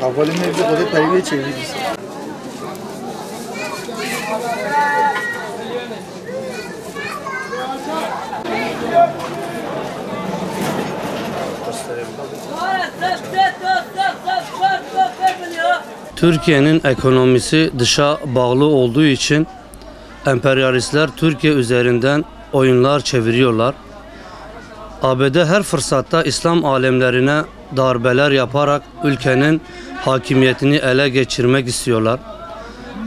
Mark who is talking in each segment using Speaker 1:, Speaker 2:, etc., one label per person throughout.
Speaker 1: اولین میوه خود پریوی چیزی
Speaker 2: Türkiye'nin ekonomisi dışa bağlı olduğu için emperyalistler Türkiye üzerinden oyunlar çeviriyorlar. ABD her fırsatta İslam alemlerine darbeler yaparak ülkenin hakimiyetini ele geçirmek istiyorlar.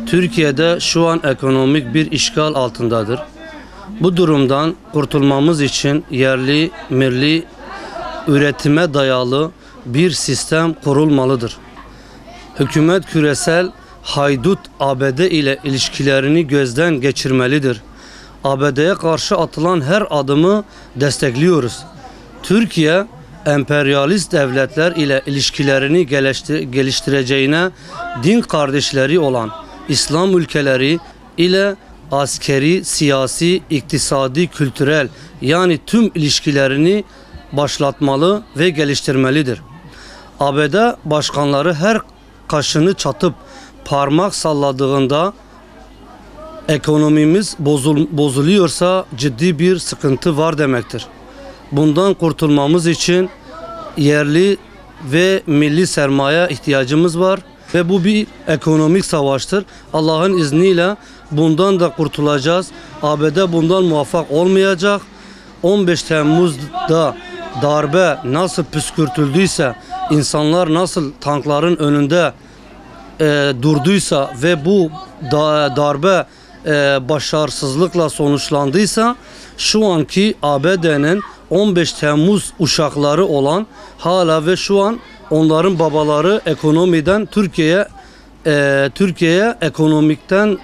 Speaker 2: Türkiye'de şu an ekonomik bir işgal altındadır. Bu durumdan kurtulmamız için yerli, milli, üretime dayalı bir sistem kurulmalıdır. Hükümet küresel haydut ABD ile ilişkilerini gözden geçirmelidir. ABD'ye karşı atılan her adımı destekliyoruz. Türkiye, emperyalist devletler ile ilişkilerini geliştireceğine din kardeşleri olan İslam ülkeleri ile askeri, siyasi, iktisadi, kültürel yani tüm ilişkilerini başlatmalı ve geliştirmelidir. ABD başkanları her kaşını çatıp parmak salladığında ekonomimiz bozuluyorsa ciddi bir sıkıntı var demektir. Bundan kurtulmamız için yerli ve milli sermaye ihtiyacımız var ve bu bir ekonomik savaştır. Allah'ın izniyle bundan da kurtulacağız. ABD bundan muvaffak olmayacak. 15 Temmuz'da darbe nasıl püskürtüldüyse, insanlar nasıl tankların önünde durduysa ve bu darbe başarısızlıkla sonuçlandıysa, şu anki ABD'nin 15 Temmuz uşakları olan hala ve şu an onların babaları ekonomiden Türkiye'ye ekonomikten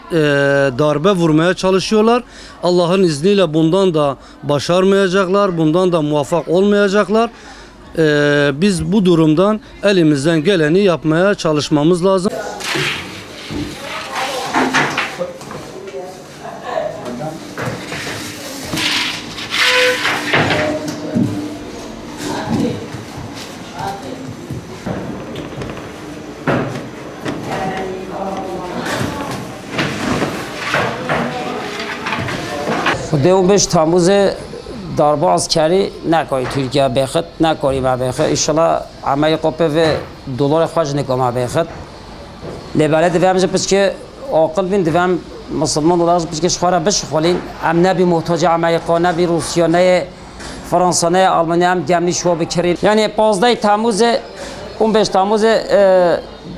Speaker 2: darbe vurmaya çalışıyorlar. Allah'ın izniyle bundan da başarmayacaklar, bundan da muvaffak olmayacaklar. Biz bu durumdan elimizden geleni yapmaya çalışmamız lazım.
Speaker 3: خدا 15 تموز darbe askeri nekari Türkiye bexit nekari me bexit inşallah ameli qope ve dolar xwaj nekama bexit lebale devem je piske aqil bin devem Müslüman dolar piske şxara beş xolin am nebi muhtaç Amerika nebi Rusya ne Fransa ne Almanya am gemli şo bekirin yani 15 Temmuz 15 Temmuz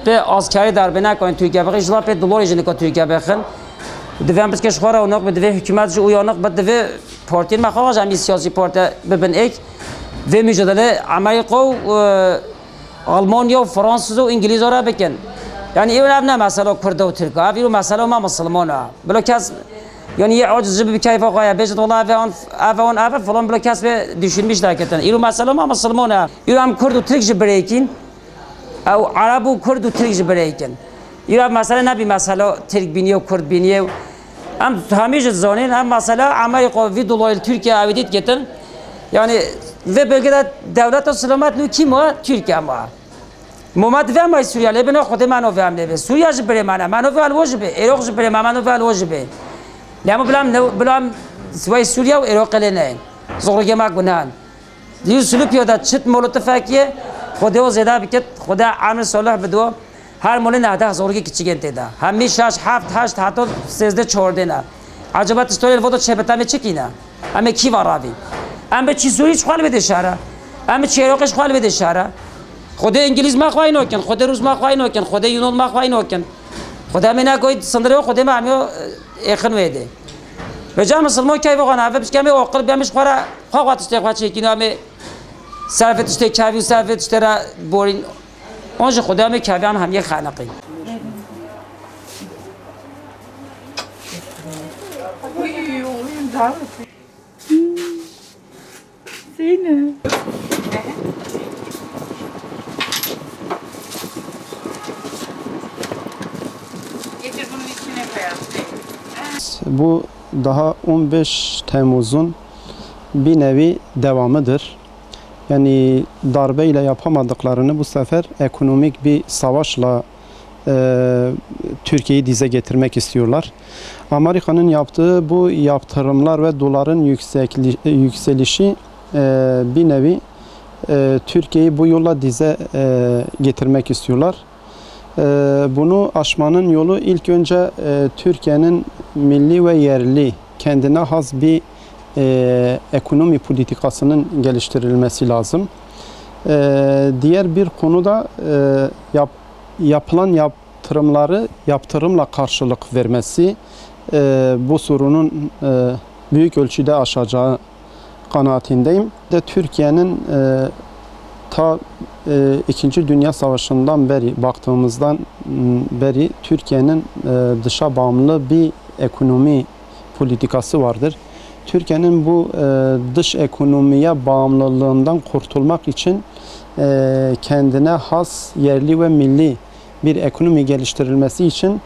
Speaker 3: be askeri darbe nekari Türkiye bexit inşallah pe dolar je nekari Türkiye bexit devem piske şxara onak be deve hükümet je uyanak be deve Partiyen مخواهش همی سیاسی پارتی ببین ایک و mücadele Amerika و Almanya و فرانسه و انگلیس را بکن yani این نه مسئله کرد و ترک این مسئله ما مسلمان ها بلا کس yani یه عاجز bir keyfe قایا بیشتر الله اون falan bla kes ve düşünmüş hakikaten این مسئله ما مسلمان ها این کرد و ترک جبریکن او عرب و کرد و ترک جبریکن این مسئله نه بی مسئله ترک بینی و کرد بینی hem hamice zanin hem mesela Amerika ve dolaylı Türkiye avidet getirin yani ve bölgede devlet selamet nu kim var Türkiye var Muhammed ve May Suriye ben o kadar ve amne Suriye jibre mana ve alwajbe Irak jibre mana ve alwajbe lama bilam سوای Suriye ve Irak lene zor gemak bunan diyor sülüpiyada çit molotofakiye خدا زده بکت خدا عامل صالح بدو هر مول نه ده زورگی کچیگن تدا همیشه 7 8 حتی 13 14 نه عجبت استوری وقت چه بتامه چکینا اما کی وراوی اما چی سوری چخال بده شهر اما چی عراقش خال بده شهر خدا انگلیس ما خوای نکن خدا روس ما خوای نکن خدا یونان ما خوای نکن خدا منا کوید سندرو خدا ما همیو اخن ویده بجام مسلمان کی واقعا اول بس کمی عقل بیامش خورا خواهد استقبال چکینا می سرفت است کاوی سرفت است را بورین آنچه خدا می کاوی هم یک خانقی
Speaker 4: Zeynep.
Speaker 1: bu daha 15 Temmuz'un bir nevi devamıdır. Yani darbeyle yapamadıklarını bu sefer ekonomik bir savaşla Türkiye'yi dize getirmek istiyorlar. Amerika'nın yaptığı bu yaptırımlar ve doların yükselişi bir nevi Türkiye'yi bu yolla dize getirmek istiyorlar. Bunu aşmanın yolu ilk önce Türkiye'nin milli ve yerli kendine has bir ekonomi politikasının geliştirilmesi lazım. Diğer bir konu da yapılan yaptırımları yaptırımla karşılık vermesi bu sorunun büyük ölçüde aşacağı kanaatindeyim. Türkiye'nin ta İkinci Dünya Savaşı'ndan beri baktığımızdan beri Türkiye'nin dışa bağımlı bir ekonomi politikası vardır. Türkiye'nin bu dış ekonomiye bağımlılığından kurtulmak için kendine has yerli ve milli bir ekonomi geliştirilmesi için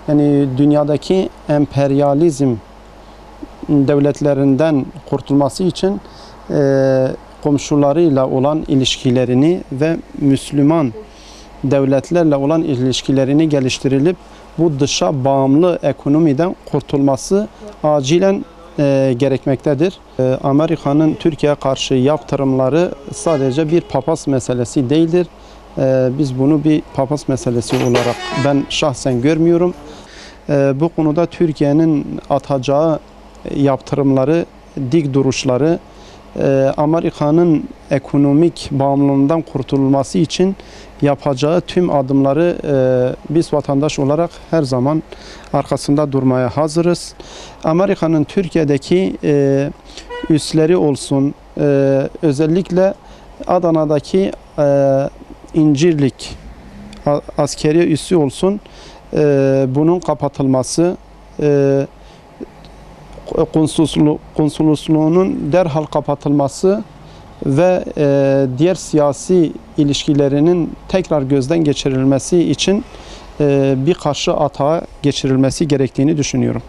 Speaker 1: yani dünyadaki emperyalizm devletlerinden kurtulması için komşularıyla olan ilişkilerini ve Müslüman devletlerle olan ilişkilerini geliştirilip bu dışa bağımlı ekonomiden kurtulması acilen gerekmektedir. Amerika'nın Türkiye'ye karşı yaptırımları sadece bir papaz meselesi değildir. Biz bunu bir papaz meselesi olarak ben şahsen görmüyorum. Bu konuda Türkiye'nin atacağı yaptırımları, dik duruşları, Amerika'nın ekonomik bağımlılığından kurtulması için yapacağı tüm adımları biz vatandaş olarak her zaman arkasında durmaya hazırız. Amerika'nın Türkiye'deki üsleri olsun, özellikle Adana'daki İncirlik askeri üssü olsun, bunun kapatılması, konsolosluğunun derhal kapatılması ve diğer siyasi ilişkilerinin tekrar gözden geçirilmesi için bir karşı atağa geçirilmesi gerektiğini düşünüyorum.